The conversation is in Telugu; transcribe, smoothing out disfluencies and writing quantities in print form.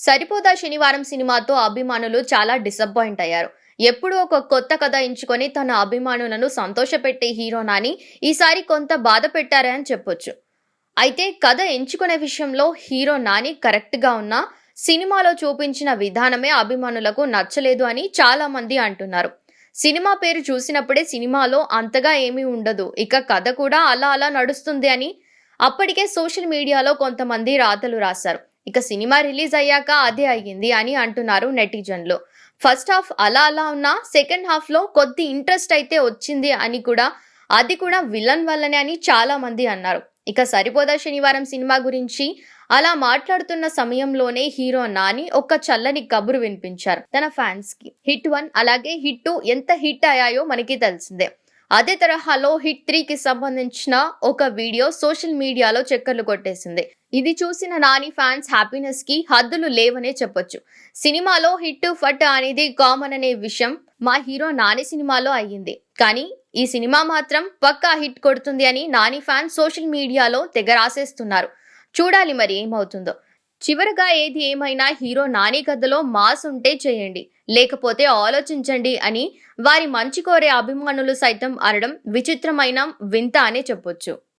సరిపోదా శనివారం సినిమాతో అభిమానులు చాలా డిసప్పాయింట్ అయ్యారు. ఎప్పుడూ ఒక కొత్త కథ ఎంచుకొని తన అభిమానులను సంతోషపెట్టే హీరో నాని ఈసారి కొంత బాధ పెట్టారే అని చెప్పొచ్చు. అయితే కథ ఎంచుకునే విషయంలో హీరో నాని కరెక్ట్ గా ఉన్నా సినిమాలో చూపించిన విధానమే అభిమానులకు నచ్చలేదు అని చాలా మంది అంటున్నారు. సినిమా పేరు చూసినప్పుడే సినిమాలో అంతగా ఏమీ ఉండదు, ఇక కథ కూడా అలా అలా నడుస్తుంది అని అప్పటికే సోషల్ మీడియాలో కొంతమంది రాతలు రాశారు. ఇక సినిమా రిలీజ్ అయ్యాక అదే అయ్యింది అని అంటున్నారు నెటిజన్లు. ఫస్ట్ హాఫ్ అలా అలా ఉన్నా సెకండ్ హాఫ్ లో కొద్ది ఇంట్రెస్ట్ అయితే వచ్చింది అని కూడా, అది కూడా విలన్ వల్లనే అని చాలా మంది అన్నారు. ఇక సరిపోదా శనివారం సినిమా గురించి అలా మాట్లాడుతున్న సమయంలోనే హీరో నాని ఒక చల్లని కబురు వినిపించారు తన ఫ్యాన్స్ కి. హిట్ 1 అలాగే హిట్ 2 ఎంత హిట్ అయ్యాయో మనకి తెలిసిందే. అదే తరహాలో హిట్ 3 కి సంబంధించిన ఒక వీడియో సోషల్ మీడియాలో చక్కర్లు కొట్టేసింది. ఇది చూసిన నాని ఫ్యాన్స్ హ్యాపీనెస్ కి హద్దులు లేవనే చెప్పొచ్చు. సినిమాలో హిట్ ఫట్ అనేది కామన్ అనే విషయం మా హీరో నాని సినిమాలో అయ్యింది, కానీ ఈ సినిమా మాత్రం పక్కా హిట్ కొడుతుంది అని నాని ఫ్యాన్స్ సోషల్ మీడియాలో తెగ రాసేస్తున్నారు. చూడాలి మరి ఏమవుతుందో. చివరగా ఏది ఏమైనా హీరో నాని కథలో మాస్ ఉంటే చేయండి, లేకపోతే ఆలోచించండి అని వారి మంచి కోరే అభిమానులు సైతం అనడం విచిత్రమైన వింత అనే చెప్పొచ్చు.